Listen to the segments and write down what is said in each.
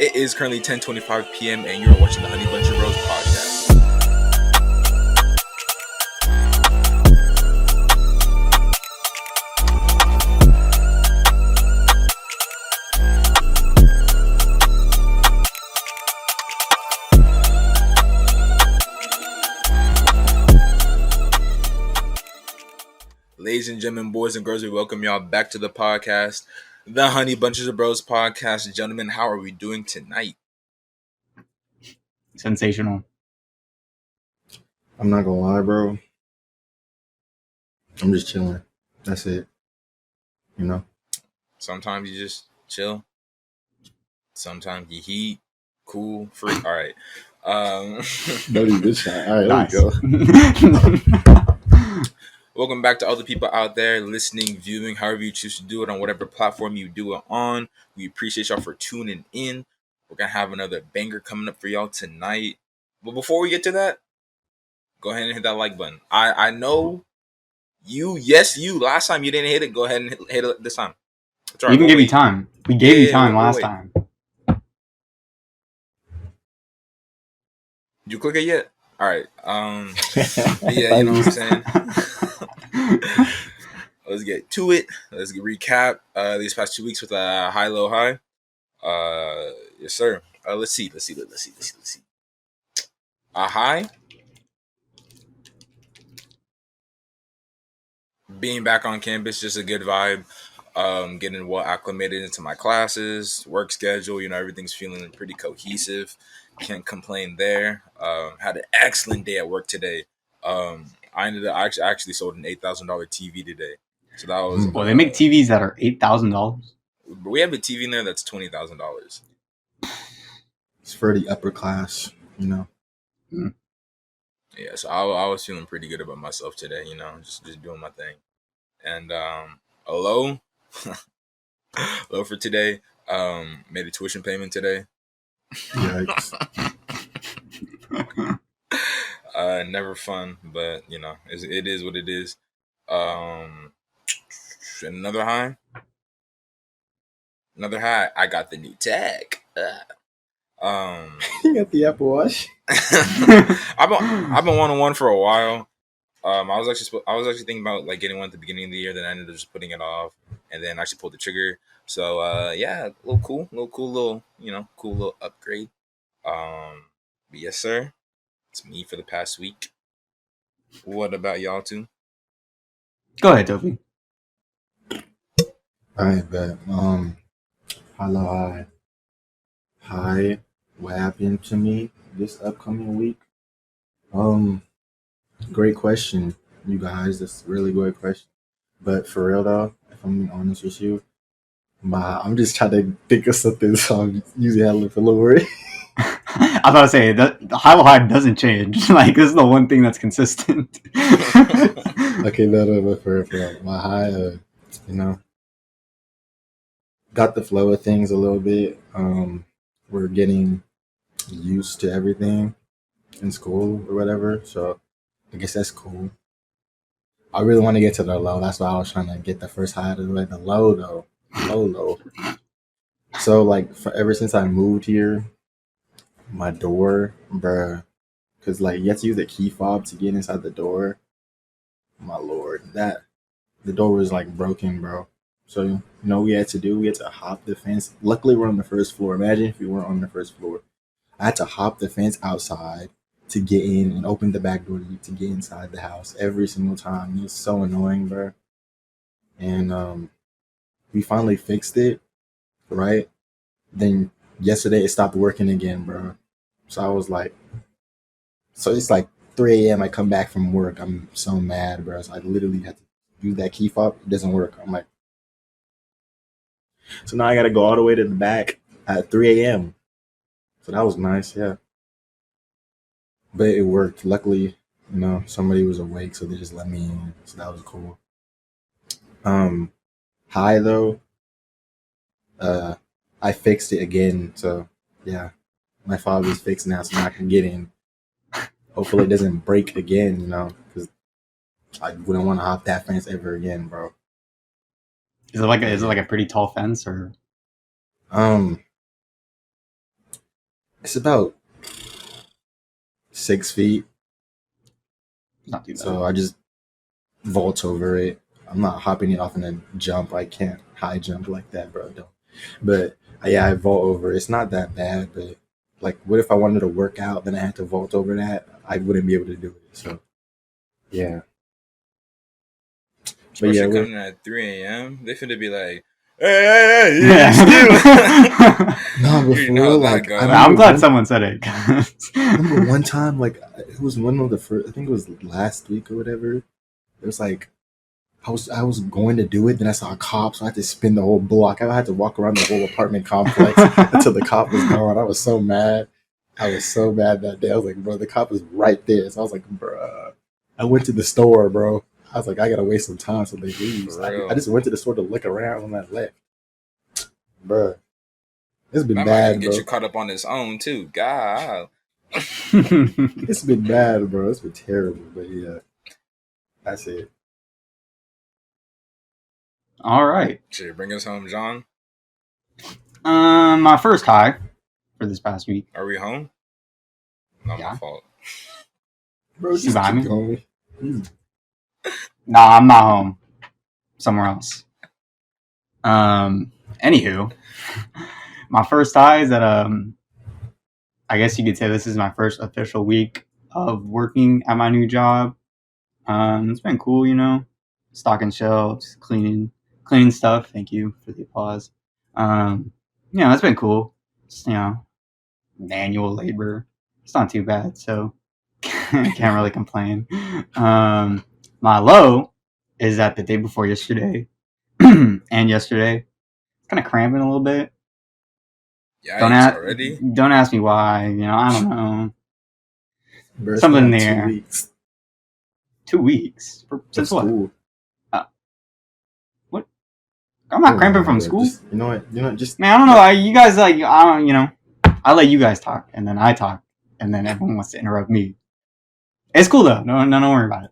It is currently 10:25 p.m. and you're watching the Honey Bunch of Bros podcast. Ladies and gentlemen, boys and girls, we welcome y'all back to the podcast, the Honey Bunches of Bros podcast. Gentlemen, how are we doing tonight? Sensational. I'm not gonna lie, bro. I'm just chilling. That's it. You know? Sometimes you just chill. Sometimes you heat, cool, free. All right. Dirty bitch shot. All right, Nice. there we go. Welcome back to all the people out there listening, viewing, however you choose to do it on whatever platform you do it on. We appreciate y'all for tuning in. We're going to have another banger coming up for y'all tonight. But before we get to that, go ahead and hit that like button. I know you, last time you didn't hit it. Go ahead and hit it this time. It's all We right, can we'll give you wait. time. We gave you time we'll last wait. time. Did you click it yet? All right. Yeah, you know what I'm saying? Let's get to it. Let's recap these past 2 weeks with a high, low, high. Yes, sir. Let's see. A high. Being back on campus, just a good vibe. Getting well acclimated into my classes, work schedule. You know, everything's feeling pretty cohesive. Can't complain there. Had an excellent day at work today. I actually sold an $8,000 TV today. So that was. Well, they make TVs that are $8,000. We have a TV in there that's $20,000. It's for the upper class, you know? Yeah, so I was feeling pretty good about myself today. You know, just doing my thing. And a low, low for today. Made a tuition payment today. Yikes. Never fun, but you know, it is what it is. Another high. I got the new tag. You got the Apple Watch? I've been wanting one for a while. I was actually thinking about like getting one at the beginning of the year. Then I ended up just putting it off, and then actually pulled the trigger. So yeah, cool little upgrade. But yes, sir. It's me for the past week. What about y'all two? Go ahead, Toby. All right, bet. Hello, hi. What happened to me this upcoming week? Great question, you guys. That's a really great question. But for real though, if I'm being honest with you, I'm just trying to think of something, so I'm using that for Lord. I was about to say, the high low high doesn't change. Like, this is the one thing that's consistent. Okay, no, but for real, my high, you know, got the flow of things a little bit. We're getting used to everything in school or whatever, so I guess that's cool. I really want to get to the low. That's why I was trying to get the first high out of the way. The low though, low. So like, ever since I moved here, my door, bruh, because like you have to use a key fob to get inside the door. My lord, the door was like broken, bro. So you know what we had to hop the fence. Luckily we're on the first floor. Imagine if we weren't on the first floor. I had to hop the fence outside to get in and open the back door to get inside the house every single time. It was so annoying, bro. And we finally fixed it, right? Then yesterday it stopped working again, bro. So I was like, so it's like 3 a.m. I come back from work. I'm so mad, bro. So I literally had to use that key fob. It doesn't work. I'm like, so now I got to go all the way to the back at 3 a.m. So that was nice, yeah. But it worked. Luckily, you know, somebody was awake, so they just let me in. So that was cool. High though, I fixed it again. So yeah, my father's fixed now, so now I can get in. Hopefully it doesn't break again, you know, because I wouldn't want to hop that fence ever again, bro. Is it like a pretty tall fence or? Um, it's about 6 feet, Not too bad. so I just vault over it. I'm not hopping it off in a jump. I can't high jump like that, bro. Don't. But yeah, I vault over. It's not that bad, but like, what if I wanted to work out, then I had to vault over that? I wouldn't be able to do it. So yeah, but yeah, Especially we're coming in at 3 a.m. They finna be like, hey, you still. no, but You for know how real, that like I go. I'm remember glad one. someone said it. Remember one time, like it was one of the first. I think it was last week or whatever. It was like I was going to do it, then I saw a cop, so I had to spin the whole block. I had to walk around the whole apartment complex until the cop was gone. I was so mad. I was so mad that day. I was like, bro, the cop is right there. So I was like, bro, I went to the store, bro. I was like, I gotta waste some time so they leave. For I real. just went to the store to look around when I left, bro. It's been That might even bad, get you bro. caught up on his own too. God. It's been bad, bro. It's been terrible. But yeah, that's it. All right. Shit, bring us home, John. My first high for this past week. Are we home? Not my Yeah. fault. Bro, You just behind keep me? going. No, I'm not home. Somewhere else. Anywho, my first high is that I guess you could say this is my first official week of working at my new job. It's been cool, you know, stocking shelves, cleaning stuff. Thank you for the applause. You know, it's been cool. Just, you know, manual labor. It's not too bad, so can't really complain. My low is that the day before yesterday and yesterday, it's kind of cramping a little bit. Yikes! Already? Don't ask me why. You know, I don't know. Bro, it's been Something like two there. weeks 2 weeks of since what? school. What? I'm not Never cramping mind, from bro. school. Just just Man, I don't know. You guys like, I don't, you know, I let you guys talk, and then I talk, and then everyone wants to interrupt me. It's cool though. No, don't worry about it.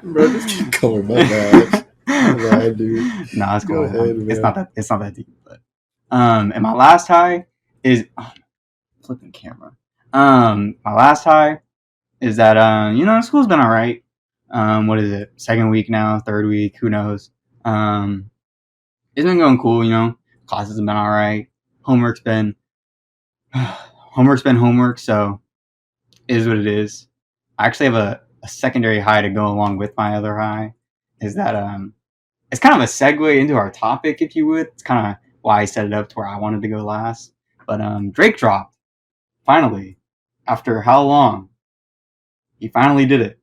bro, just keep going. My bad. My bad, dude. No, it's Go cool. ahead, man. It's not that deep. But and my last high is flipping camera. My last high is that you know, school's been all right. What is it? Second week now, third week, who knows? It's been going cool, you know. Classes have been all right. Homework's been homework, so it is what it is. I actually have a secondary high to go along with my other high. Is that it's kind of a segue into our topic, if you would. It's kind of why I set it up to where I wanted to go last. But Drake dropped finally after how long? He finally did it.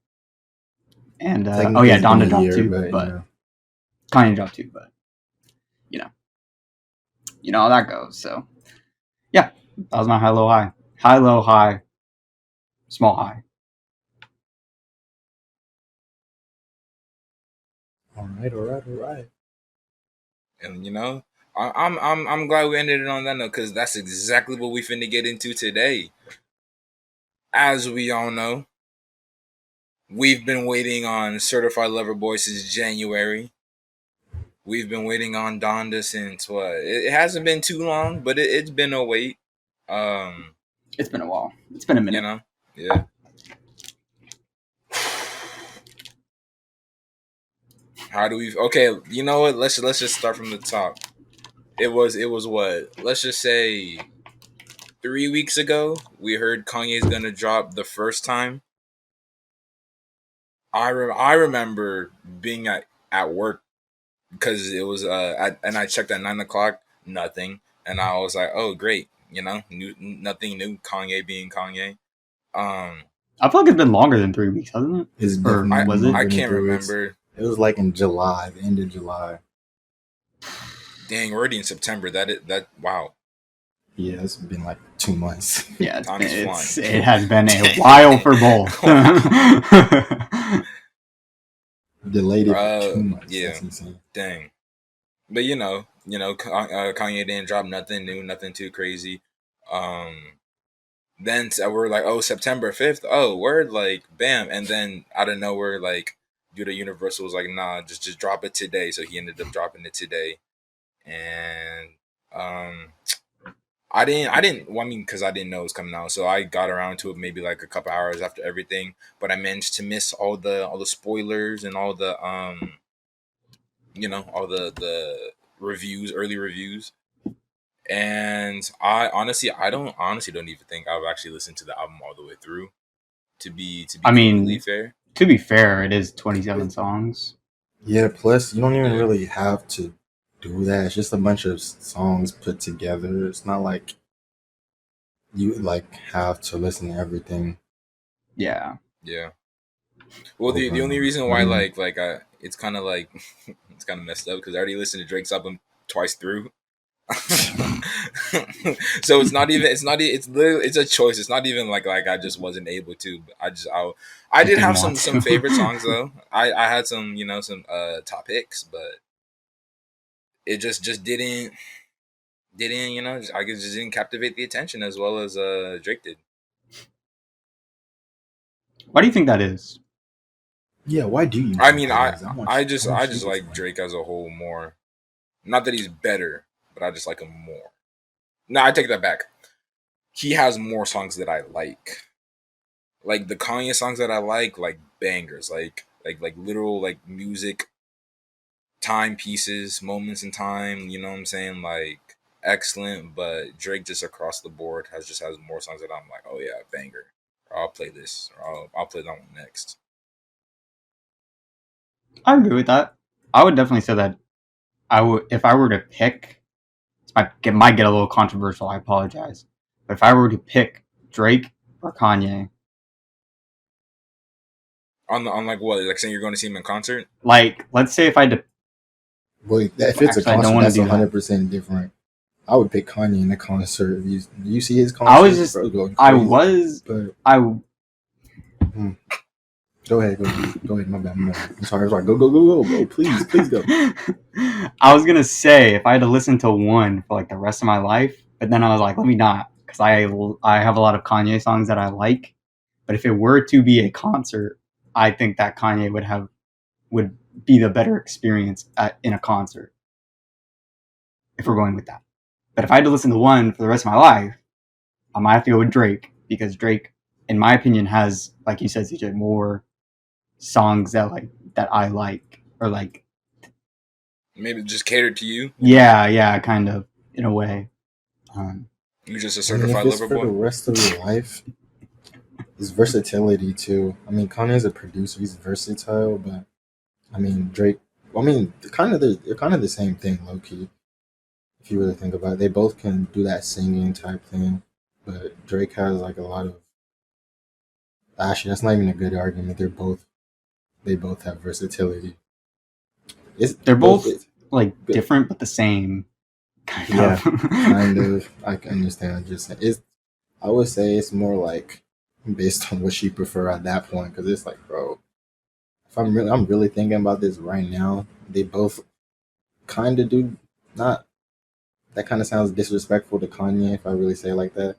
And oh Technically, yeah, it's been a Donda dropped year, too, but you but know, Kanye dropped too. But you know how that goes. So yeah, that was my high low high, high low high, small high. all right, all right, all right. And you know, I'm glad we ended it on that note because that's exactly what we finna get into today. As we all know, we've been waiting on Certified Lover Boy since January. We've been waiting on Donda since what? It hasn't been too long, but it's been a wait. Um, It's been a while. It's been a you minute. know, yeah. How do we? Okay, you know what? Let's just start from the top. It was what? Let's just say 3 weeks ago. We heard Kanye's gonna drop the first time. I remember being at work because it was and I checked at 9 o'clock, nothing, and I was like, oh great, you know, nothing new. Kanye being Kanye. Um, I feel like it's been longer than 3 weeks, hasn't it? It's Or definitely I been was it? I longer than can't 3 weeks. remember. It was like in July, the end of July. Dang, we're already in September. That wow, Yeah, it's been like 2 months. Yeah, time is flying. it has been a while for both. Delayed it for 2 months. Yeah, That's insane. dang. But Kanye didn't drop nothing new, nothing too crazy. Then we're like, oh, September 5th. Oh, word, like, bam. And then out of nowhere, like, due to Universal was like, nah, just drop it today. So he ended up dropping it today, and um, well, I mean, because I didn't know it was coming out, so I got around to it maybe like a couple hours after everything. But I managed to miss all the spoilers and all the all the reviews, early reviews. And I honestly don't even think I've actually listened to the album all the way through. To be I completely mean, fair, to be fair, it is 27 songs. Yeah, plus you don't even yeah, really have to do that. It's just a bunch of songs put together. It's not like you like have to listen to everything Yeah. yeah. Well, the over the and only over. reason I why mean, it's kind of like it's kind of messed up because I already listened to Drake's album twice through. So it's literally it's a choice. It's not even like I just wasn't able to. But I Just did didn't have want some to. favorite songs though. I had some some top picks, but it just didn't I guess just didn't captivate the attention as well as Drake did. Why do you think that is? yeah, why do you I think mean that is? I I want you just to like explain. Drake as a whole more. Not that he's better, but I just like him more. No, I take that back. He has more songs that I like. Like the Kanye songs that I like bangers, like literal like music timepieces, moments in time. You know what I'm saying? Like excellent, but Drake just across the board has more songs that I'm like, oh yeah, banger. Or I'll play this, or I'll play that one next. I agree with that. I would definitely say that I would, if I were to pick, might get a little controversial. I apologize, but if I were to pick Drake or Kanye, On like what? Like saying you're going to see him in concert? like let's say if I had to, Well, if it's a actually I don't concert, want to that's do that. 100% different. I would pick Kanye in the concert. If you see his I was concert, just, bro, going I crazy. was, But I, go ahead, go ahead. My bad, my bad. I'm sorry. Go. Please go. I was gonna say if I had to listen to one for like the rest of my life, but then I was like, let me not, because I have a lot of Kanye songs that I like. But if it were to be a concert, I think that Kanye would be the better experience in a concert if we're going with that. But if I had to listen to one for the rest of my life, I might have to go with Drake because Drake, in my opinion, has, like you said, CJ, more songs that I like or like. Maybe just catered to you. Yeah, kind of in a way. Um, You're just a I mean, if certified it's lover for the boy. rest of your life, it's versatility too. I mean, Kanye's a producer; he's versatile. But I mean, Drake. I mean, they're kind of the same thing, low key. If you really think about it, they both can do that singing type thing. But Drake has like a lot of. Actually, that's not even a good argument. They both have versatility. It's they're both. both like different but the same, kind Yeah, of. kind of. I can understand. Just it's. I would say it's more like based on what you prefer at that point, because it's like, bro, if I'm really thinking about this right now. They both kind of do not. That kind of sounds disrespectful to Kanye if I really say it like that,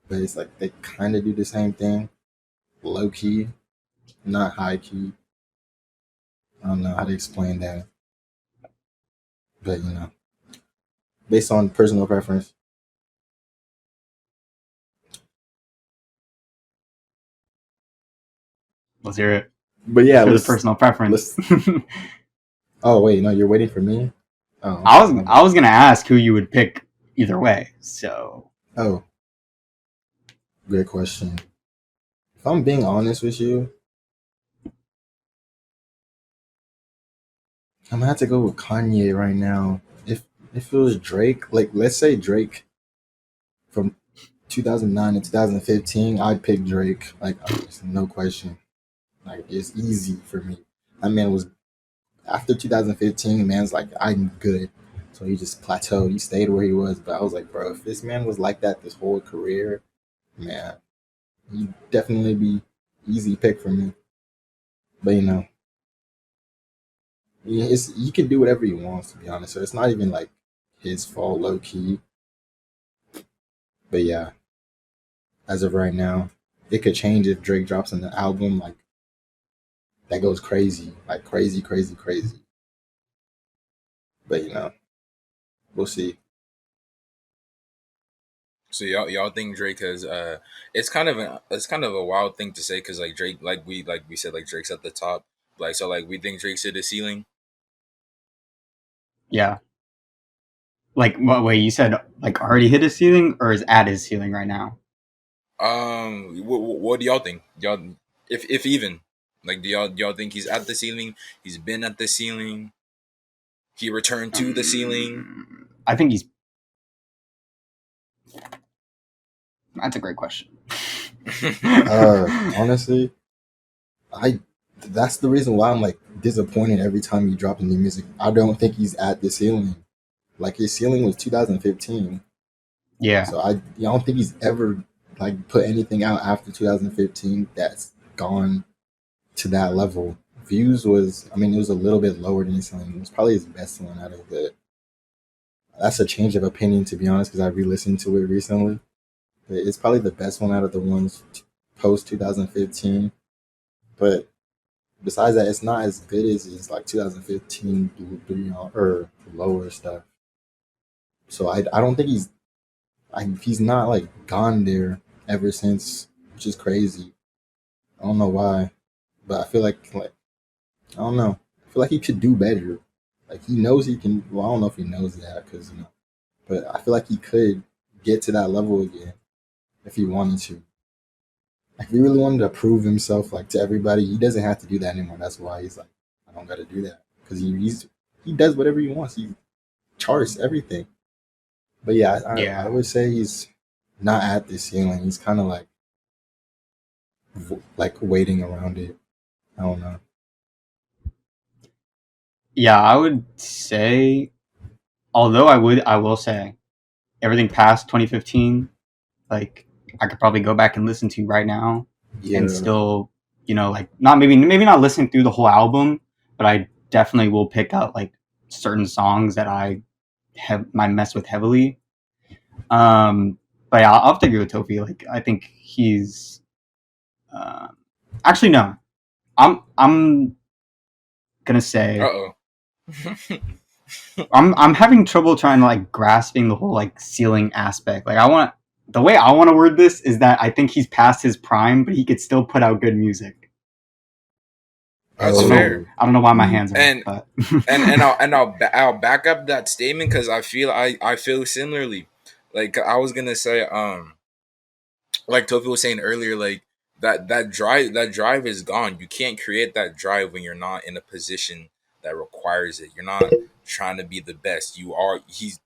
but it's like they kind of do the same thing, low key, not high key. I don't know how to explain that, but based on personal preference. Let's hear it. But Let's yeah, hear the personal preference. let's. Oh wait, no, you're waiting for me. Oh, I okay, was my I bad. was gonna ask who you would pick either way. So Oh, great question. If I'm being honest with you, I'm gonna have to go with Kanye right now. If it was Drake, like let's say Drake from 2009 to 2015, I'd pick Drake. Like no question. Like it's easy for me. That man was after 2015. Man's like I'm good. So he just plateaued. He stayed where he was. But I was like, bro, if this man was like that this whole career, man, he'd definitely be easy pick for me. But he can do whatever he wants to be honest. So it's not even like his fault, low key. But yeah, as of right now, it could change if Drake drops an album like that goes crazy, like crazy, crazy, crazy. But we'll see. So y'all think Drake has it's kind of a wild thing to say because like Drake like we said like Drake's at the top, like so like we think Drake's hit the ceiling. Yeah. Like, what? Wait, you said like already hit his ceiling, or is at his ceiling right now? What do y'all think? Y'all, if even like do y'all think he's at the ceiling? He's been at the ceiling. He returned to the ceiling. I think he's. That's a great question. Honestly, I that's the reason why I'm like disappointed every time he drops new music. I don't think he's at the ceiling. Like his ceiling was 2015, Yeah. so I don't think he's ever like put anything out after 2015 that's gone to that level. Views was, I mean, it was a little bit lower than his ceiling. It was probably his best one out of the. That's a change of opinion to be honest, because I re-listened to it recently. But it's probably the best one out of the ones post 2015. But besides that, it's not as good as his like 2015 or lower stuff. So I don't think he's not like gone there ever since, which is crazy. I don't know why, but I feel like I don't know. I feel like he could do better. Like he knows he can. Well, I don't know if he knows that because but I feel like he could get to that level again if he wanted to. Like if he really wanted to prove himself like to everybody, he doesn't have to do that anymore. That's why he's like, I don't got to do that because he does whatever he wants. He charts everything. But yeah, I Yeah. would say he's not at the ceiling. He's kind of like waiting around it. I don't know. Yeah, I would say. Although I will say, everything past 2015, like I could probably go back and listen to right now, and Yeah. still, like not maybe not listen through the whole album, but I definitely will pick out like certain songs that I mess with heavily. But yeah, I'll have to agree with Tofi. Like I think he's uh, actually no. I'm gonna Uh say oh. I'm having trouble trying to like grasping the whole like ceiling aspect. Like the way I want to word this is that I think he's past his prime, but he could still put out good music. I That's don't know. Oh, fair. I don't know why my mm, hands are up, And but I'll back up that statement because I feel similarly. Like I was gonna say like Tofi was saying earlier, like that drive is gone. You can't create that drive when you're not in a position that requires it. You're not trying to be the best. He's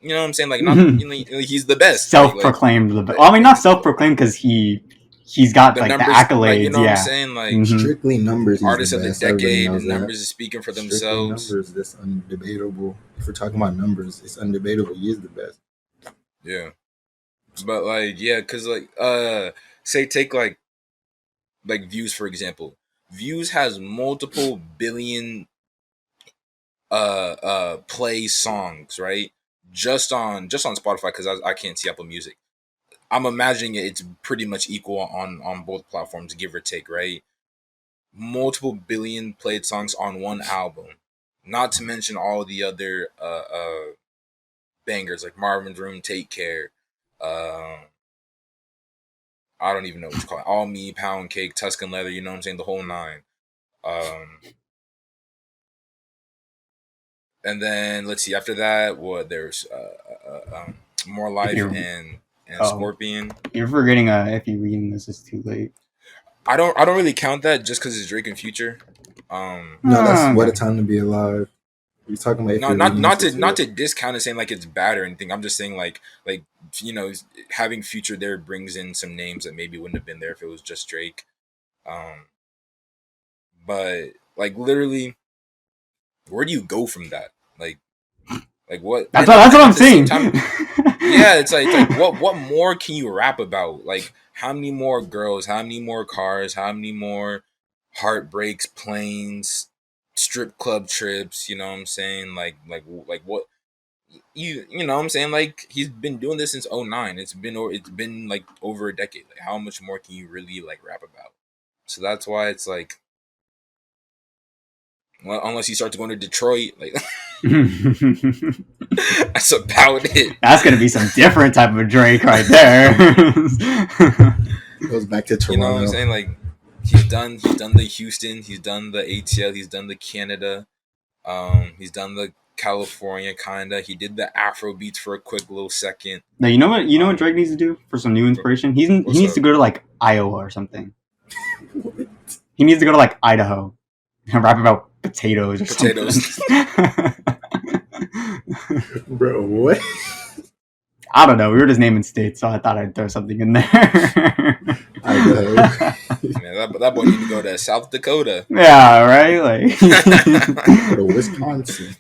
you know what I'm saying, like not he's the best. self-proclaimed the best. the, Well, I mean, not self-proclaimed because he's got the like the numbers, like you accolades. know what I'm Yeah. saying, like Hmm. strictly numbers, he's the artist of the best. Everybody decade. The knows that. numbers is speaking for Strictly themselves. numbers, that's undebatable. If we're talking about numbers, it's undebatable. He is the best. Yeah, but like yeah, cause like say take like views for example. Views has multiple billion play songs, right? Just on Spotify because I can't see Apple Music. I'm imagining it's pretty much equal on both platforms, give or take, right? Multiple billion played songs on one album. Not to mention all the other bangers like Marvin's Room, Take Care, I don't even know what you call it, All Me, Pound Cake, Tuscan Leather. You know what I'm saying? The whole nine. Um, and then let's see. After that, what there's More If Life you're and oh, Scorpion. you're forgetting if you're reading this is too late. I don't really count that just because it's Drake and Future. No, that's What a Okay. Time to Be Alive. You're talking about if Not you're not reading not this to is too not late. to discount it, saying like it's bad or anything. I'm just saying like having Future there brings in some names that maybe wouldn't have been there if it was just Drake. Um, but like literally, where do you go from that? Like what? That's what And I'm at the same saying. time, yeah, it's like what more can you rap about? Like how many more girls? How many more cars? How many more heartbreaks, planes, strip club trips? You know what I'm saying? Like what? You know what I'm saying, like he's been doing this since '09. It's been like over a decade. Like how much more can you really like rap about? So that's why it's like Well, unless you start to go to Detroit, like that's about it. That's gonna be some different type of Drake right there. Goes back to You know what I'm Toronto. saying? Like he's done the Houston, he's done the ATL, he's done the Canada, he's done the California kinda. He did the Afro beats for a quick little second. Now you know what Drake needs to do for some new inspiration. He What's needs up? to go to like Iowa or something. He needs to go to like Idaho and rap about potatoes or Potatoes. something. Bro, what? I don't know. We were just naming states, so I thought I'd throw something in there. Idaho. Man, that boy need to go to South Dakota. Yeah, right? Like Go to Wisconsin.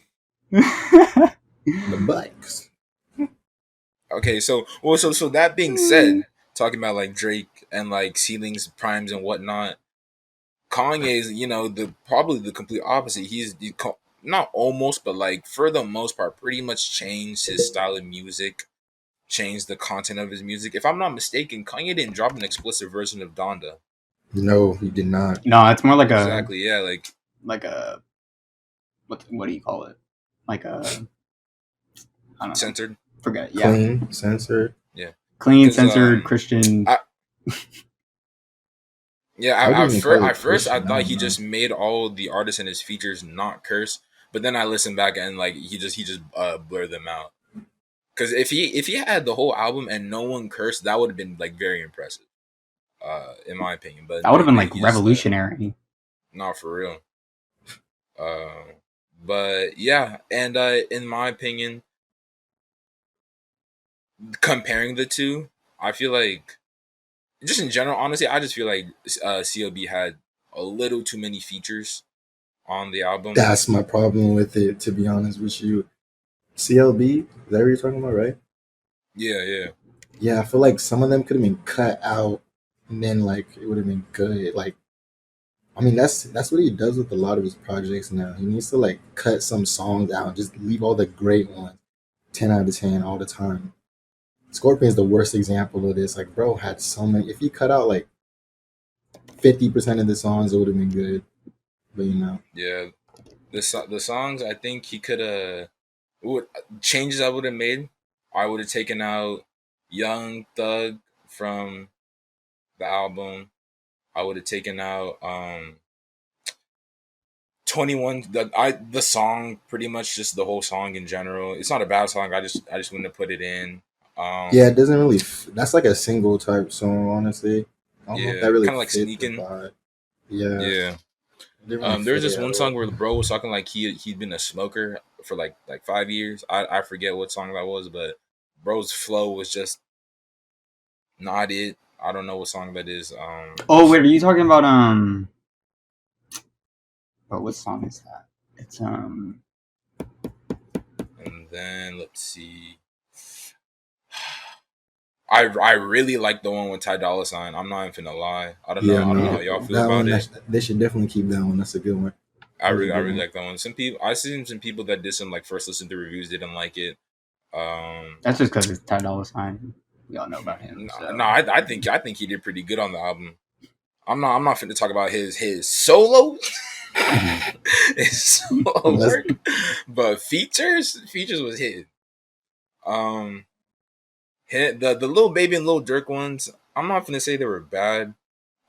The bikes. Okay, so that being said, talking about like Drake and like ceilings, primes, and whatnot, Kanye is probably the complete opposite. He's not almost, but like for the most part, pretty much changed his style of music, changed the content of his music. If I'm not mistaken, Kanye didn't drop an explicit version of Donda. No, he did not. no, it's more like Exactly, yeah, like a what do you call it? Like a I don't know. censored. Forget it. Yeah. Clean, censored. Clean, 'Cause, censored, Christian. Yeah, I wouldn't even call it at first I Christian, I thought don't he know. just made all the artists and his features not curse, but then I listened back and like he just blurred them out. Because if he had the whole album and no one cursed, that would have been like very impressive, in my opinion. But That would have been yeah, like he just, revolutionary. not for real. But yeah, and in my opinion, comparing the two, I feel like just in general, honestly, I just feel like CLB had a little too many features on the album. That's my problem with it, to be honest with you. CLB, is that what you're talking about, right? Yeah. Yeah, I feel like some of them could have been cut out and then like it would have been good. Like I mean that's what he does with a lot of his projects now. He needs to like cut some songs out and just leave all the great ones 10 out of 10 all the time. Scorpion's the worst example of this. Like bro had so many, if he cut out like 50% of the songs it would have been good. But Yeah, the songs I think he could have changes I would have made. I would have taken out Young Thug from the album. I would have taken out 21. The song pretty much just the whole song in general. It's not a bad song. I just wouldn't have put it in. yeah, it doesn't really that's like a single type song, honestly. I don't know if Yeah, that really kind of like fit the Sneaking. vibe. Yeah. Yeah. It didn't really There's fit this it at one all. song where the bro was talking like he'd been a smoker for like 5 years. I forget what song that was, but bro's flow was just not it. I don't know what song that is. Oh wait, are you talking about But what song is that? It's And then let's see. I really like the one with Ty Dolla $ign. I'm not even gonna lie. I don't know how y'all feel that about one, it. they should definitely keep that one. That's a good one. I really like that one. Some people I seen some people that did some like first listen to reviews didn't like it. that's just because it's Ty Dolla $ign. We all know about him. No, I think he did pretty good on the album. I'm not finna talk about his solo, his solo work, but features was hit. The Lil Baby and Lil Durk ones, I'm not gonna say they were bad.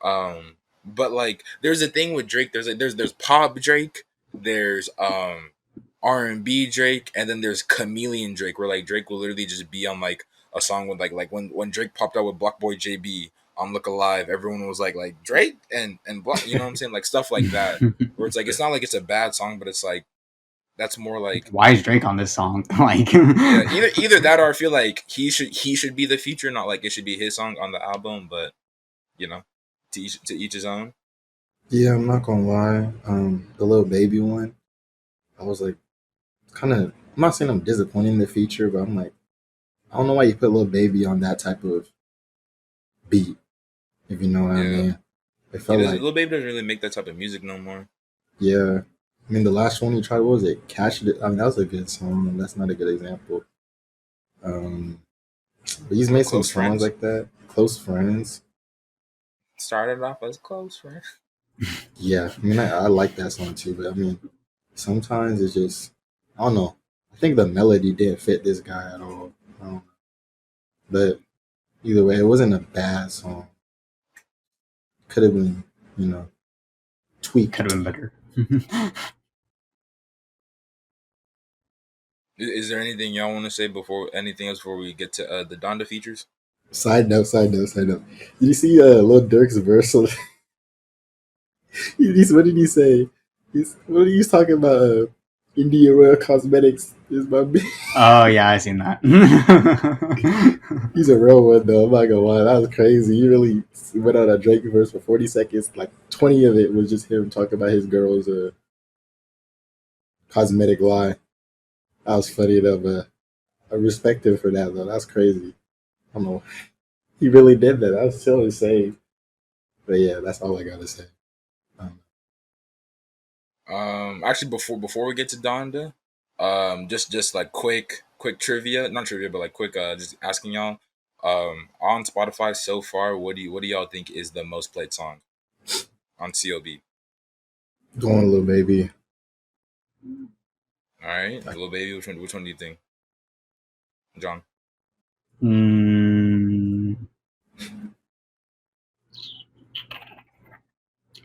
But like there's a thing with Drake. There's pop Drake. There's R&B Drake, and then there's chameleon Drake, where like Drake will literally just be on like a song with like when Drake popped out with Block Boy JB on Look Alive, everyone was like Drake and Block, you know what I'm saying, like stuff like that. Where it's like it's not like it's a bad song, but it's like that's more like why is Drake on this song? Like yeah, either that or I feel like he should be the feature, not like it should be his song on the album, but you know, to each his own. Yeah, I'm not gonna lie. The Little Baby one, I was like, kind of. I'm not saying I'm disappointed in the feature, but I'm like, I don't know why you put Little Baby on that type of beat. If you know what I mean. It felt like Lil Baby doesn't really make that type of music no more. yeah. I mean, the last one he tried, what was it? Catch It. I mean, that was a good song. That's not a good example. But he's made some Close songs Friends? like that. Close Friends. Started off as close friends. Yeah, I mean, I like that song too, but I mean, sometimes it's just I don't know. I think the melody didn't fit this guy at all. I don't know. But either way, it wasn't a bad song. Could have been, you know, tweaked. Could have been better. Is there anything y'all want to say anything else before we get to the Donda features? Side note. Did you see Lil Durk's verse? What did he say? What are you talking about? India Royal Cosmetics is my bitch. Oh yeah, I seen that. He's a real one though. I'm not gonna lie, that was crazy. He really went on a Drake verse for 40 seconds. Like 20 of it was just him talking about his girl's cosmetic lie. That was funny enough. I respect him for that though. That's crazy. I don't know. He really did that. That was so insane. But yeah, that's all I gotta say. Actually, before we get to Donda, just like quick trivia, not trivia, but like quick, just asking y'all, on Spotify so far, what do y'all think is the most played song on CLB? Go on, little baby. All right, Little Baby. Which one do you think, John?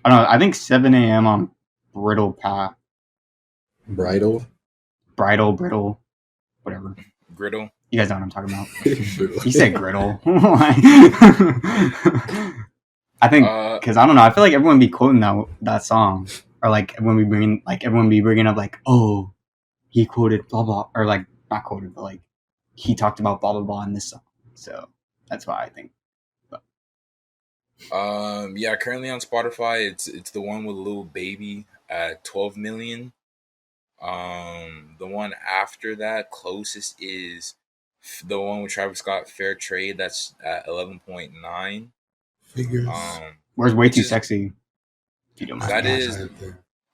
I don't know. I think 7 a.m. on Brittle Path. Bridal. Brittle, whatever. Griddle. You guys know what I'm talking about. Brittle. You said griddle. I think because I don't know. I feel like everyone be quoting that song, or like when everyone be bringing up like, oh, he quoted blah blah, or like not quoted, but like he talked about blah blah blah in this song. So that's why I think. But. Yeah, currently on Spotify, it's the one with Lil Baby at 12 million. The one after that closest is the one with Travis Scott, Fair Trade. That's at 11.9. Figures. Where's Way Too Sexy? If you don't mind. That is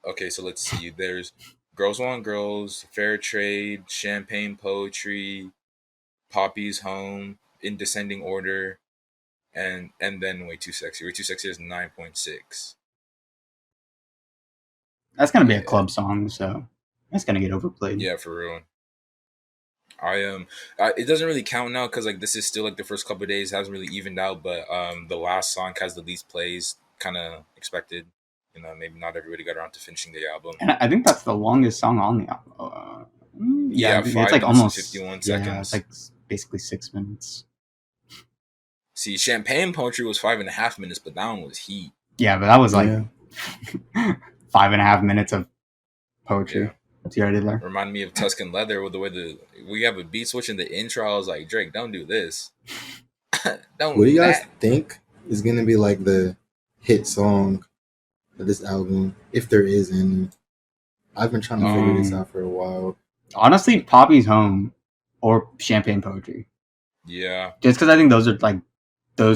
okay. So let's see. There's Girls Want Girls, Fair Trade, Champagne Poetry, Poppy's Home in descending order, and then Way Too Sexy. Way Too Sexy is 9.6. That's gonna be a club song, so that's gonna get overplayed. Yeah, for real. It doesn't really count now because like this is still like the first couple of days, hasn't really evened out, but the last song has the least plays, kind of expected. You know, maybe not everybody got around to finishing the album. And I think that's the longest song on the album. Yeah, it's like almost 51 seconds. Yeah, it's like basically 6 minutes. See, Champagne Poetry was 5.5 minutes, but that one was heat. Yeah, but that was like 5.5 minutes of poetry. Yeah. What's you already there? Reminded me of Tuscan Leather with the way we have a beat switch in the intro. I was like, Drake, don't do this. Don't. What do you guys think is gonna be like the hit song of this album, if there is any? I've been trying to figure this out for a while. Honestly, Poppy's Home or Champagne Poetry. Yeah. Just because I think those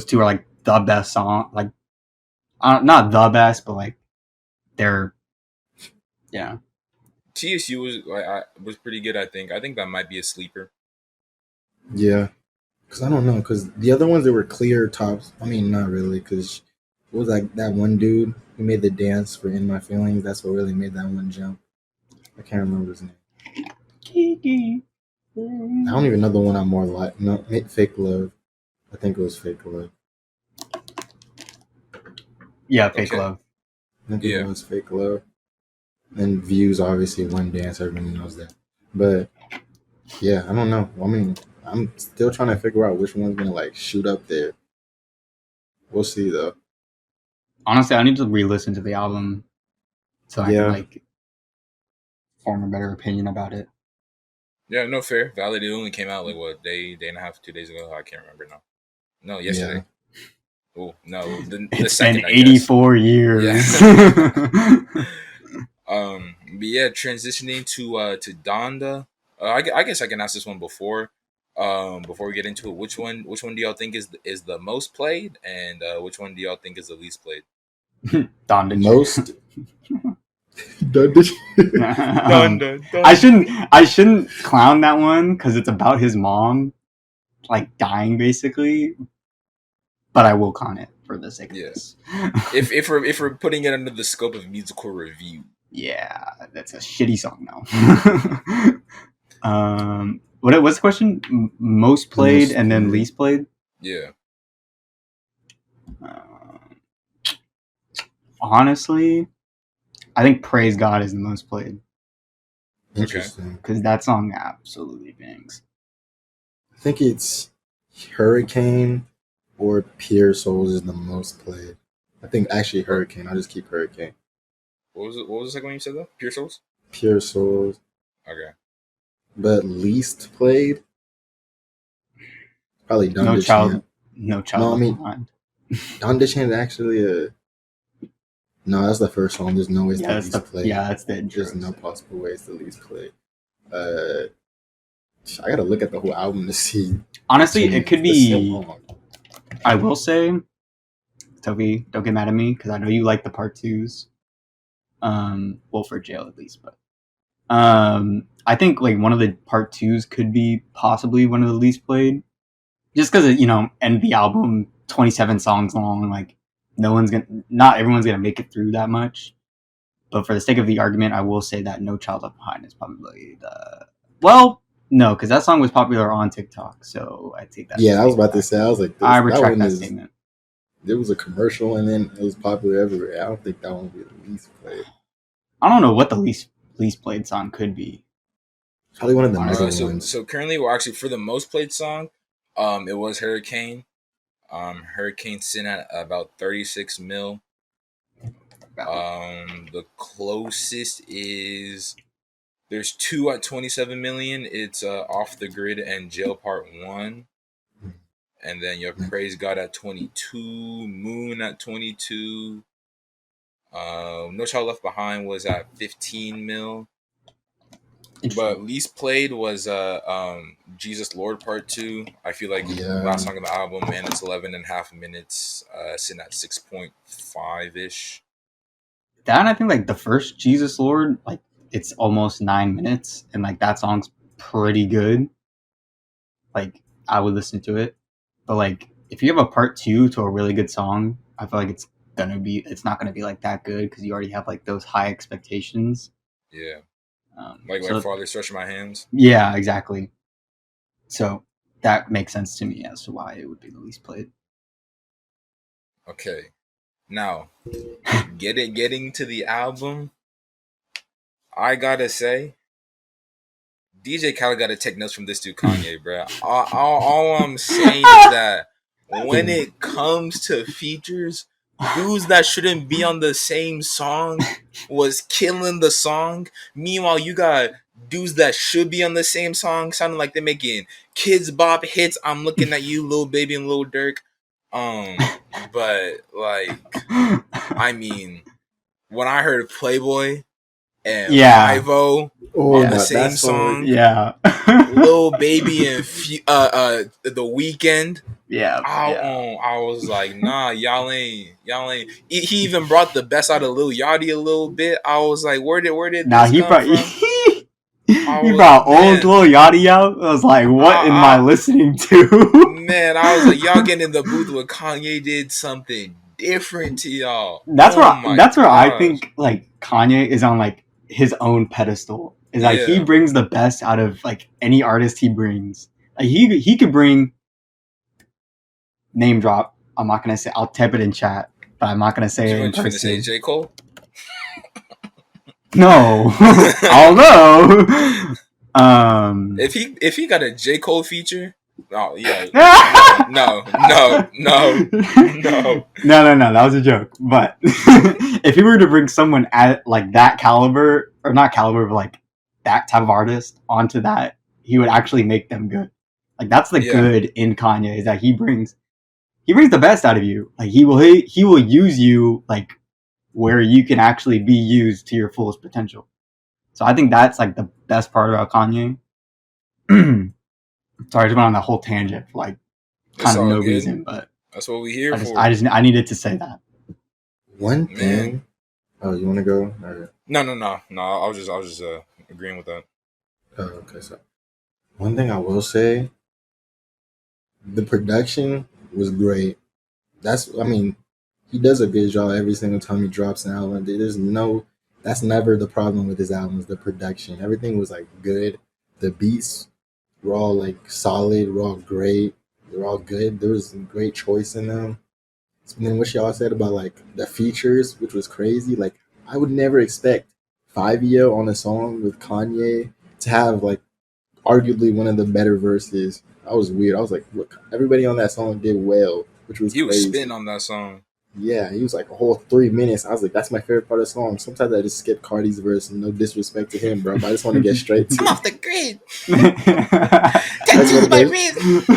two are like the best song. Like, not the best, but like they're, yeah. TSU was pretty good. I think that might be a sleeper. Yeah, because I don't know. Because the other ones that were clear tops. I mean, not really. Because what was like that one dude who made the dance for "In My Feelings"? That's what really made that one jump. I can't remember his name. I don't even know the one I'm more like. No, Fake Love. I think it was Fake Love. Yeah, Fake Love. I think it was Fake Love. And Views, obviously, one dance. Everybody knows that. But yeah, I don't know. I mean, I'm still trying to figure out which one's gonna like shoot up there. We'll see though. Honestly, I need to re-listen to the album so I can like form a better opinion about it. Yeah, no, fair, valid. It only came out like what day and a half, 2 days ago. I can't remember now. No, yesterday. Yeah. Oh no, it's been 84 years. Yeah. But yeah, transitioning to Donda. I guess I can ask this one before we get into it. Which one do y'all think is the most played, and which one do y'all think is the least played? Donda. Most. Donda. I shouldn't clown that one because it's about his mom, like dying basically. But I will con it for the sake of this. if we're putting it under the scope of musical review. Yeah, that's a shitty song now. What's the question? Most played and then least played? Yeah. Honestly, I think Praise God is the most played. Interesting. Because that song absolutely bangs. I think it's Hurricane or Pure Souls is the most played. I think actually Hurricane. I'll just keep Hurricane. What was it? What was the second one you said though? Pure Souls. Pure Souls. Okay. But least played, probably Donda Chant. No Child Left Behind. Donda Chant is actually a. No, that's the first song. There's no way to least play. Yeah, that's the intro. There's no possible ways to least play. I gotta look at the whole album to see. Honestly, it could be. I will say, Toby, don't get mad at me because I know you like the part twos. Well, for Jail at least, but I think like one of the part twos could be possibly one of the least played, just because end the album 27 songs long. Like not everyone's gonna make it through that much. But for the sake of the argument, I will say that No Child Left Behind is probably no, because that song was popular on TikTok, so I take that. Yeah, I was about to say, I was like, I retract that statement. There was a commercial and then it was popular everywhere. I don't think that one would be the least played. I don't know what the least played song could be. Probably one of the middle ones. So currently, well, actually, for the most played song, it was Hurricane. Hurricane sitting at about 36 mil. The closest is there's two at 27 million. It's Off the Grid and Jail Part 1. And then you have Praise God at 22, Moon at 22. No Child Left Behind was at 15 mil. But least played was Jesus Lord Part 2. I feel like last song of the album, and it's 11.5 minutes, sitting at 6.5-ish. That, and I think like the first Jesus Lord, like it's almost 9 minutes, and like that song's pretty good. Like I would listen to it, but like if you have a part 2 to a really good song, I feel like it's not gonna be like that good because you already have like those high expectations. Yeah. Like Father Stretch My Hands. Yeah, exactly. So that makes sense to me as to why it would be the least played. Okay. Now, getting to the album, I gotta say, DJ Khaled gotta take notes from this dude Kanye, bro. All I'm saying is that when it comes to features, dudes that shouldn't be on the same song was killing the song. Meanwhile, you got dudes that should be on the same song sounding like they're making Kids Bop hits. I'm looking at you, Lil Baby and Lil Durk. But like, I mean, when I heard Playboy and Ivo on the same song, Lil Baby and The Weeknd. I was like, nah, y'all ain't. He even brought the best out of Lil Yachty a little bit. I was like, where did this come from? He brought old Lil Yachty out. I was like, what am I listening to? Man, I was like, y'all getting in the booth with Kanye did something different to y'all. That's where I think like Kanye is on like his own pedestal. Is like he brings the best out of like any artist he brings. Like he could bring name drop. I'm not gonna say. I'll type it in chat, but I'm not gonna say it in person. You say J. Cole? No, although if he got a J. Cole feature, oh yeah, no, that was a joke. But if he were to bring someone at like that caliber, or not caliber, but like that type of artist onto that, he would actually make them good. Like that's the good in Kanye, is that he brings the best out of you. Like he will use you like where you can actually be used to your fullest potential. So I think that's like the best part about Kanye. Sorry, I just went on that whole tangent for like kind of no reason, but that's what we here for. I needed to say that. One thing. Oh, you want to go? Or... No. I was just agreeing with that. Oh, okay. So one thing I will say, the production was great. He does a good job every single time he drops an album. That's never the problem with his albums. The production, everything was like good. The beats were all like solid, were all great. They were all good. There was some great choice in them. And then what y'all said about like the features, which was crazy. Like I would never expect 5 on a song with Kanye to have like arguably one of the better verses. That was weird. I was like, look, everybody on that song did well, which was He was spitting crazy. on that song. Yeah, he was like a whole 3 minutes. I was like, that's my favorite part of the song. Sometimes I just skip Cardi's verse, and no disrespect to him, bro, but I just want to get straight to I'm it. off the grid. That's what Tattoos it my is. wrist.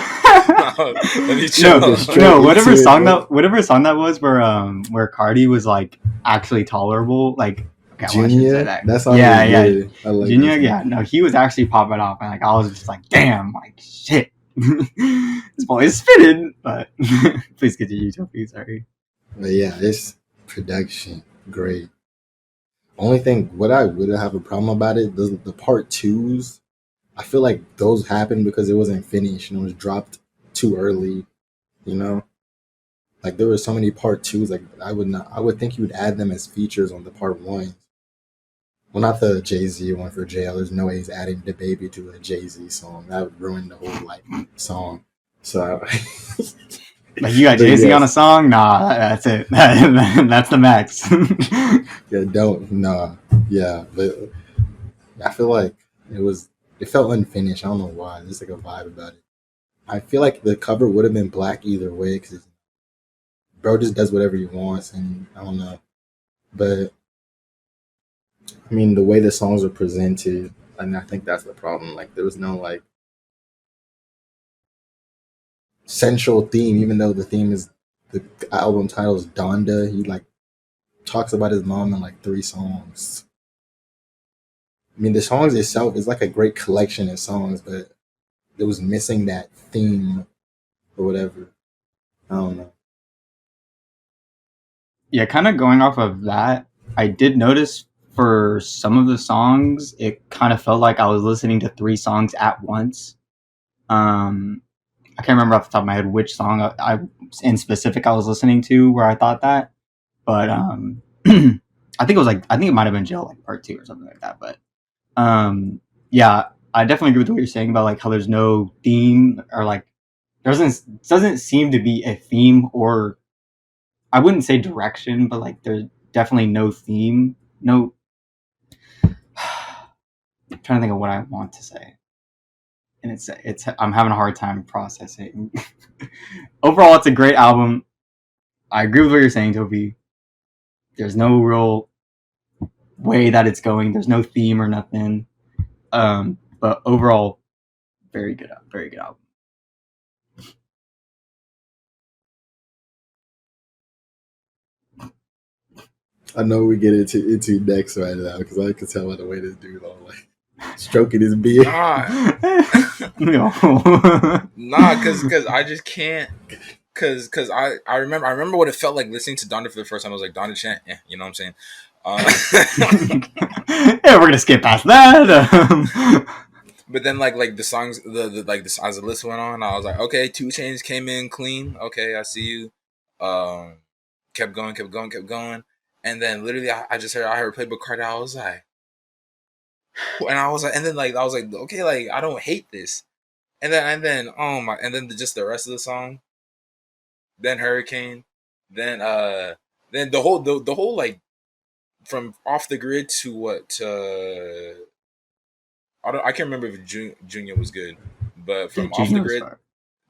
Let me chill. No, Get straight no, into it, bro. whatever song that was where Cardi was like actually tolerable, like okay, well I shouldn't say Junior, that. that song was Yeah, yeah. good. I like that Junior, song. yeah, no, he was actually popping off and like I was just like, damn, like shit. This boy is spitting, but please continue, Toby, sorry. But yeah, this production, great. Only thing, what I would have a problem about it, the part twos, I feel like those happened because it wasn't finished and it was dropped too early. You know, like there were so many part twos. Like I would think you would add them as features on the part one. Well, not the Jay Z one for jail. There's no way he's adding the baby to a Jay Z song. That would ruin the whole like song. So, Like you got but Jay Z on a yes, song? Nah, that's it. That's the max. yeah, don't nah, yeah, but I feel like it was it felt unfinished. I don't know why. There's like a vibe about it. I feel like the cover would have been black either way because bro just does whatever he wants, and I don't know. But I mean, the way the songs are presented, and I think that's the problem. Like there was no like central theme, even though the theme is the album title is Donda. He like talks about his mom in like 3 songs. I mean, the songs itself is like a great collection of songs, but it was missing that theme or whatever. I don't know. Yeah, kind of going off of that, I did notice for some of the songs, it kind of felt like I was listening to 3 songs at once. I can't remember off the top of my head which song I in specific I was listening to where I thought that, but I think it was like I think it might have been Jill like part 2 or something like that. But yeah, I definitely agree with what you're saying about like how there's no theme or like there doesn't seem to be a theme or I wouldn't say direction, but like there's definitely no theme. No, I'm trying to think of what I want to say, and it's I'm having a hard time processing. Overall, it's a great album. I agree with what you're saying, Toby. There's no real way that it's going. There's no theme or nothing. But overall, very good album. I know we get into next right now because I can tell by the way this dude all like stroking his beard. Nah, No. nah, cause I just can't. Cause I remember what it felt like listening to Donda for the first time. I was like Donda chant, you know what I'm saying? Yeah, we're gonna skip past that. But then like the songs, the like this as the list went on, I was like, okay, 2 Chainz came in clean. Okay, I see you. Um, kept going, and then literally I heard Playboy Cardi. I was like, and I was like, and then like I was like, okay, like I don't hate this. And then oh my, and then just the rest of the song, then Hurricane, then then the whole like from off the grid to what I can't remember if Junior was good, but Yeah, Junior was fire.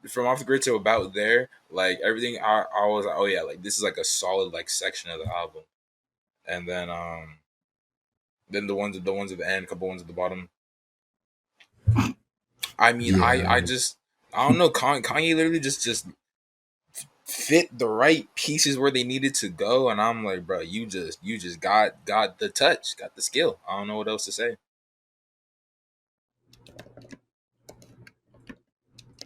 from off the grid to about there, like everything, I was like, oh yeah, like this is like a solid like section of the album, and then the ones at the end, a couple ones at the bottom. I mean, I Yeah, just I don't know, Kanye literally just fit the right pieces where they needed to go, and I'm like, bro, you just got the touch, got the skill. I don't know what else to say.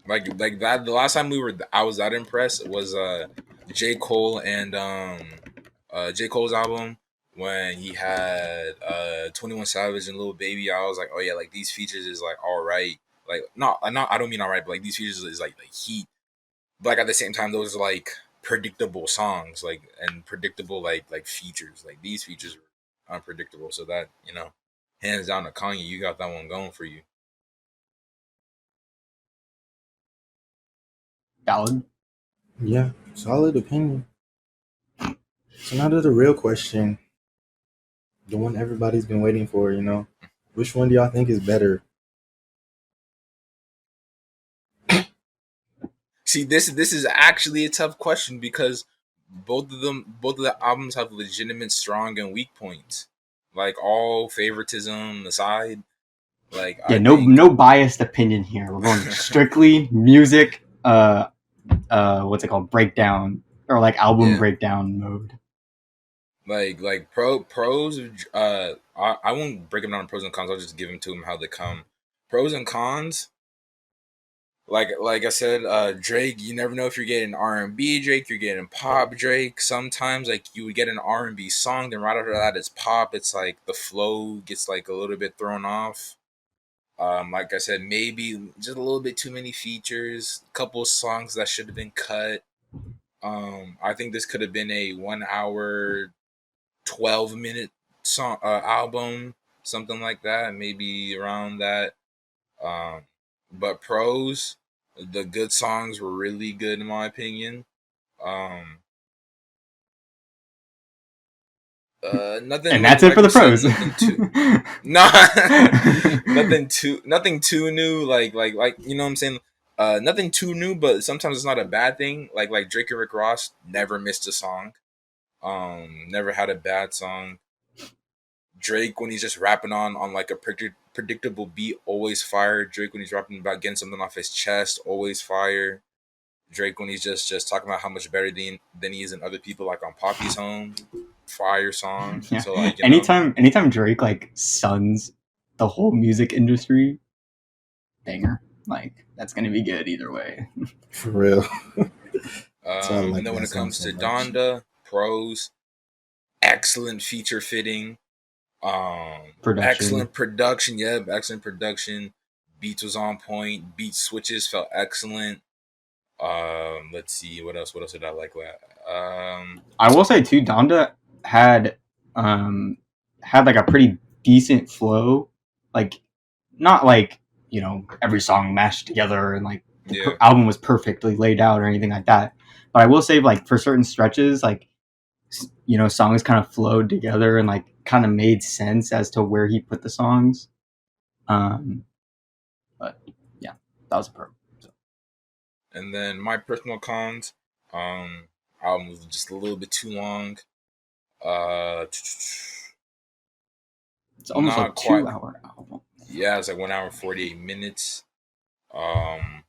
Like that, the last time I was that impressed was J. Cole and J. Cole's album when he had 21 Savage and Lil Baby. I was like, oh yeah, like these features is like all right. Like not I don't mean all right, but like these features is like heat. But like at the same time, those are like predictable songs, like and predictable like features. Like these features. unpredictable. So that, hands down to Kanye, you got that one going for you. Valid. Yeah, solid opinion. So now to the real question, the one everybody's been waiting for. Which one do y'all think is better? See, this is actually a tough question because both of the albums have legitimate strong and weak points. Like all favoritism aside, like Yeah, I think no biased opinion here. We're going strictly music. What's it called? Breakdown or like album yeah, breakdown mode. like pros. I won't break them down in pros and cons. I'll just give them to them how they come. Pros and cons. Like I said, Drake. You never know if you're getting R&B Drake, you're getting pop Drake. Sometimes like you would get an R&B song, then right after that it's pop. It's like the flow gets like a little bit thrown off. Like I said, maybe just a little bit too many features, a couple of songs that should have been cut. I think this could have been a 1 hour, 12-minute song album, something like that, maybe around that. Um, but pros, the good songs were really good in my opinion. Um, Nothing And that's it like for the we said, pros. nothing too nah, nothing too new. Like you know what I'm saying. Nothing too new, but sometimes it's not a bad thing. Like Drake and Rick Ross never missed a song. Never had a bad song. Drake when he's just rapping on like a predictable beat, always fire. Drake when he's rapping about getting something off his chest, always fire. Drake when he's just talking about how much better than he is than other people, like on Poppy's Home, fire song. Yeah. So like Anytime Drake like suns the whole music industry, banger. Like that's gonna be good either way. For real. So I And like then when that it song comes so to much. Donda, pros, excellent feature fitting, Production. excellent production. Yep, excellent production. Beats was on point. Beat switches felt excellent. Let's see what else. What else did I like? I will say too, Donda had um had like a pretty decent flow. Like not like, every song mashed together and like the Yeah, album was perfectly laid out or anything like that. But I will say like for certain stretches, like songs kind of flowed together and like kind of made sense as to where he put the songs. Um, but yeah, that was a pro. So. and then my personal cons. Album was just a little bit too long. Uh, It's almost a Not quite. 2 hour album. Yeah, it's like 1 hour 48 minutes. Um,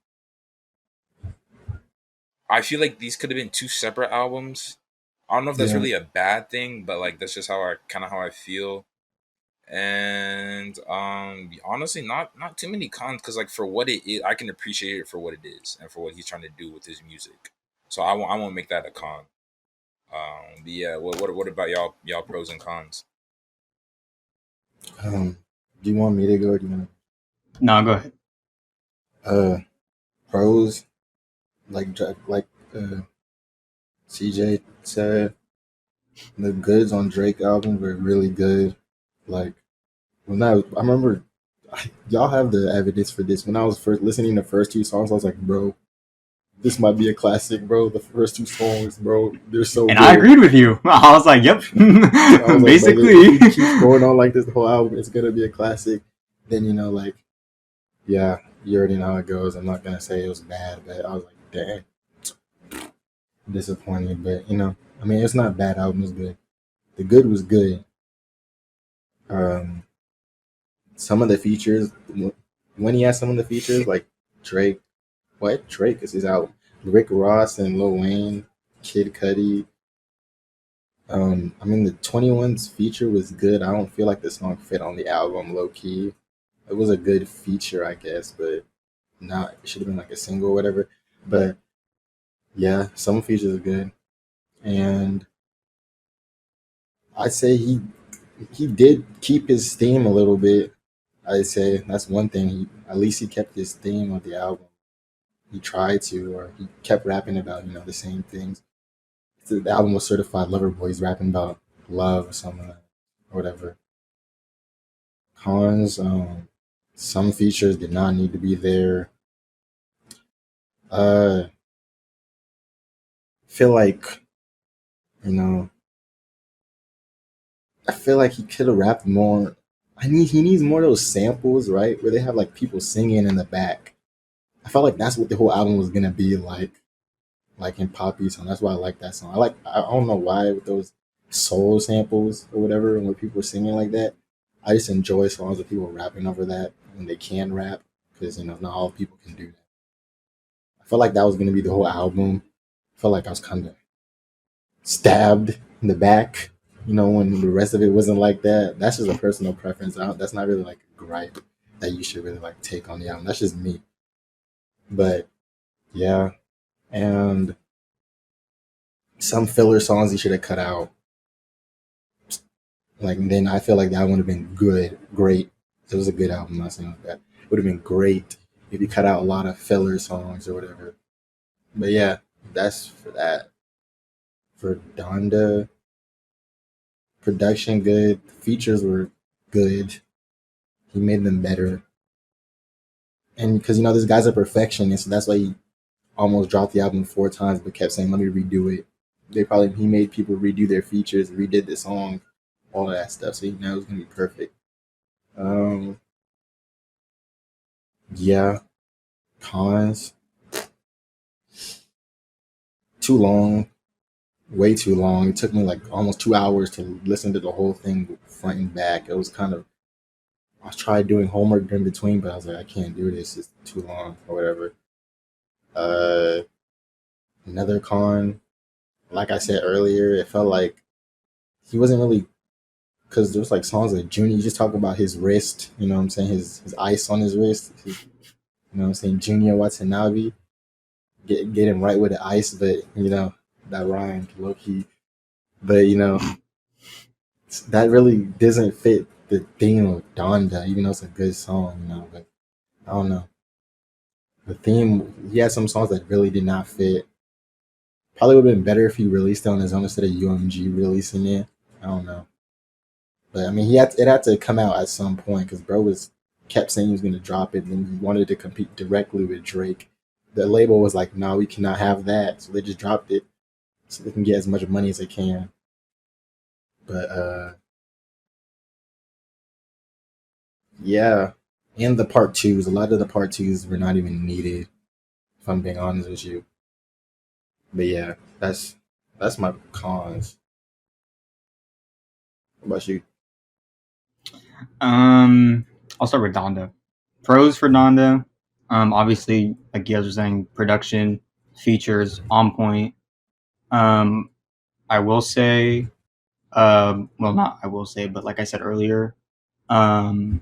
I feel like these could have been two separate albums. I don't know if that's Yeah. really a bad thing, but like that's just how I feel. And honestly, not too many cons because like for what it is, I can appreciate it for what it is and for what he's trying to do with his music. So I won't make that a con. But yeah, what about y'all pros and cons? Do you want me to go? Or do you want No, go ahead. pros? Like CJ said, the goods on Drake album were really good. Like I remember, y'all have the evidence for this. When I was first listening to the first two songs, I was like, bro, this might be a classic, bro. The first two songs, bro, they're so And good. I agreed with you. I was like, yep. I was Basically. like, if he keeps going on like this the whole album, it's gonna be a classic. Then like, yeah, you already know how it goes. I'm not gonna say it was bad, but I was like, dang, disappointed. But I mean, it's not a bad album. It's good. The good was good. Um, some of the features, when he has some of the features, like Drake, what Drake is his album. Rick Ross and Lil Wayne, Kid Cudi. I mean, the 21's feature was good. I don't feel like the song fit on the album, low key. It was a good feature, I guess, but not. It should have been like a single or whatever. But yeah, some features are good, and I'd say he did keep his theme a little bit. I'd say that's one thing. At least he kept his theme of the album. He tried to, or he kept rapping about the same things. The album was Certified Lover Boy. He's rapping about love or something like that. whatever. Cons, some features did not need to be there. Uh, feel like, you know, I feel like he could have rapped more. He needs more of those samples, right? Where they have like people singing in the back. I felt like that's what the whole album was gonna be like in Poppy song. That's why I like that song. I don't know why with those soul samples or whatever, and when people are singing like that. I just enjoy songs with people rapping over that when they can rap, because not all people can do that. I felt like that was gonna be the whole album. I felt like I was kind of stabbed in the back, when the rest of it wasn't like that. That's just a personal preference. That's not really like a gripe that you should really like take on the album. That's just me. But yeah, and some filler songs he should have cut out. Like then I feel like that would have been good, great. It was a good album. I'm not saying like that. It would have been great if you cut out a lot of filler songs or whatever. But yeah, that's for that. For Donda, production good, features were good. He made them better, and because this guy's a perfectionist, so that's why he almost dropped the album 4 times, but kept saying, "Let me redo it." He made people redo their features, redid the song, all of that stuff, so he knows it was gonna be perfect. Um, yeah, cons too long, way too long. It took me like almost 2 hours to listen to the whole thing front and back. It was kind of I tried doing homework in between, but I was like, I can't do this. It's too long or whatever. Uh, another con, like I said earlier, it felt like he wasn't really because there was like songs like Junior. You just talk about his wrist. You know what I'm saying? His ice on his wrist. You know what I'm saying? Junior Watanabe getting right with the ice, but that rhymed low key. But that really doesn't fit the theme of Donda, even though it's a good song. But I don't know. The theme, he had some songs that really did not fit. Probably would have been better if he released it on his own instead of UMG releasing it. I don't know. But I mean, it had to come out at some point because bro was kept saying he was going to drop it, and then he wanted to compete directly with Drake. The label was like, "No, we cannot have that," so they just dropped it so they can get as much money as they can. But yeah, and the part twos, a lot of the part twos were not even needed. If I'm being honest with you, but yeah, that's my cons. What about you? I'll start with Donda. Pros for Donda, obviously, like you guys were saying, production, features on point. I will say, well, not I will say, but like I said earlier, um,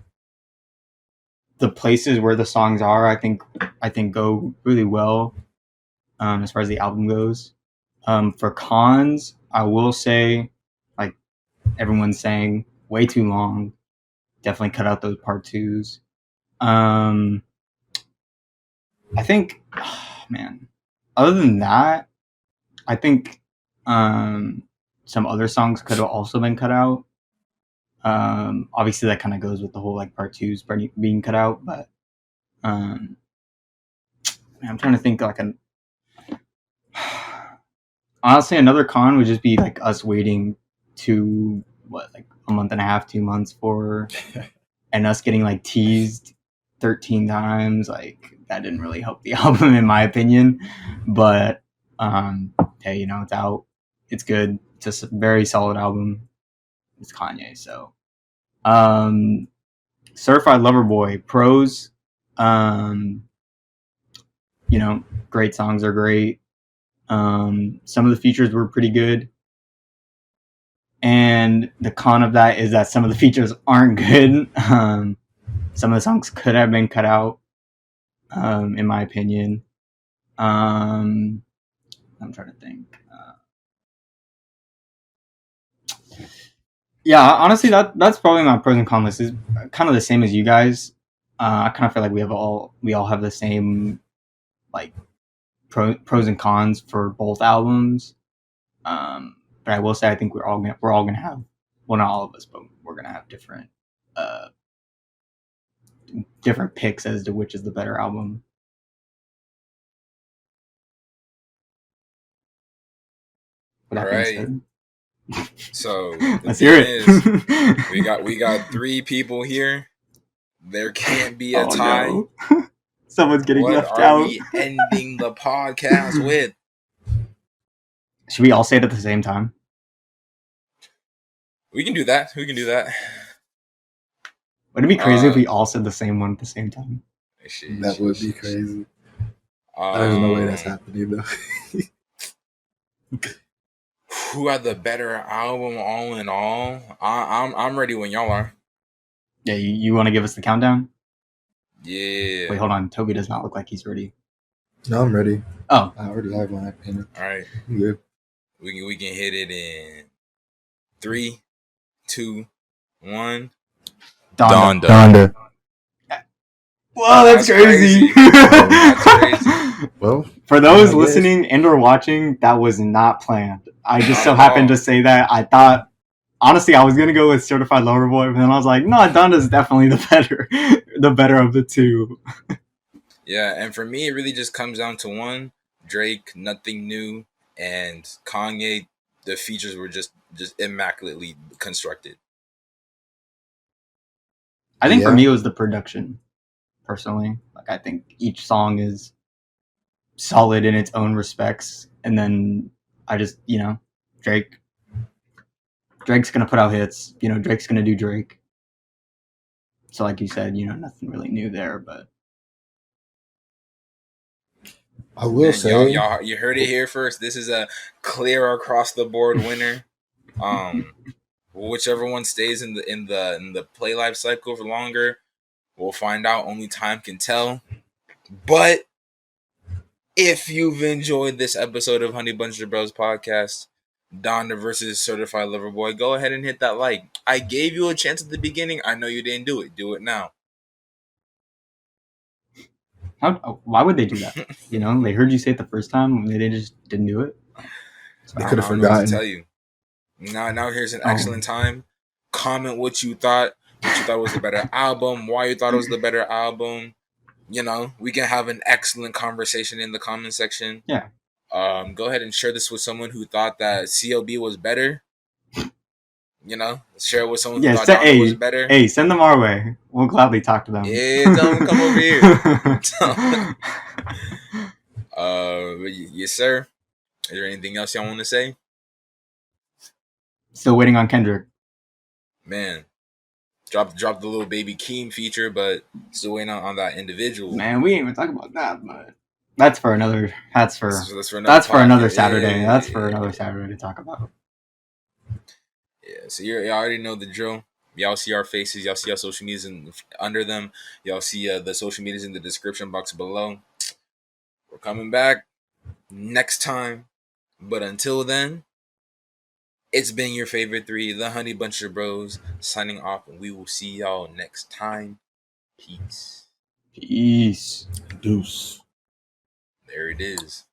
the places where the songs are, I think go really well, as far as the album goes. For cons, I will say, like everyone's saying, way too long. Definitely cut out those part twos. I think, man. Other than that, I think some other songs could have also been cut out. Obviously, that kind of goes with the whole like part twos being cut out, but man, I'm trying to think like an. Honestly, another con would just be like us waiting to like a month and a half, 2 months for, and us getting like teased 13 times. Like that didn't really help the album, in my opinion. But hey, it's out. It's good. It's just a very solid album. It's Kanye, so Certified Lover Boy pros. Um, great songs are great. Some of the features were pretty good. And the con of that is that some of the features aren't good. Some of the songs could have been cut out, in my opinion. I'm trying to think. Yeah, honestly, that's probably my pros and cons list. Is kind of the same as you guys. I kind of feel like we all have the same like pros and cons for both albums. But I will say I think we're all gonna have, well, not all of us, but we're gonna have different picks as to which is the better album. With that being said, So the let's hear thing it. is, we got 3 people here. There can't be a Oh, tie. no. Someone's getting What left are out. we ending the podcast with? Should we all say it at the same time? We can do that. Wouldn't it be crazy if we all said the same one at the same time? That would be crazy. There's no way that's happening though. Who had the better album all in all? I'm ready when y'all are. Yeah, you want to give us the countdown? Yeah. Wait, hold on. Toby does not look like he's ready. No, I'm ready. Oh. I already have my opinion. All right. I'm good. We can hit it in 3, 2, 1. Donda. Whoa, that's crazy. That's crazy. Well, for those listening and or watching, that was not planned. I just so happened to say that. I thought, honestly, I was gonna go with Certified Lover Boy, but then I was like, no, Donda's definitely the better of the two. Yeah, and for me, it really just comes down to one: Drake, Nothing New, and Kanye. The features were just immaculately constructed. I think for me, it was the production. Personally, like I think each song is solid in its own respects, and then I just Drake's gonna put out hits. Drake's gonna do Drake. So like you said, nothing really new there, but I will say, y'all, you heard it here first. This is a clear across the board winner. Whichever one stays in the play life cycle for longer, we'll find out. Only time can tell. But if you've enjoyed this episode of Honey Bunch of Bros podcast, Donda versus Certified Lover Boy, go ahead and hit that like. I gave you a chance at the beginning. I know you didn't do it. Do it now. Why would they do that? They heard you say it the first time, and they just didn't do it. They could have forgotten. Know what to tell you. Now here's an excellent time. Comment what you thought was the better album, why you thought it was the better album. We can have an excellent conversation in the comment section. Yeah. Go ahead and share this with someone who thought that CLB was better. Share it with someone who thought Donda was better. Hey, send them our way. We'll gladly talk to them. Yeah, tell them come over here. Yes, sir. Is there anything else y'all want to say? Still waiting on Kendrick. Man, dropped the little baby Keem feature, but still waiting on that individual. Man, we ain't even talking about that, but that's for another. That's for another Saturday. Yeah, that's for another Saturday to talk about. Yeah, so you already know the drill. Y'all see our faces. Y'all see our social medias under them. Y'all see the social medias in the description box below. We're coming back next time. But until then, it's been your favorite 3, the Honey Bunch of Bros, signing off, and we will see y'all next time. Peace. Peace. Deuce. There it is.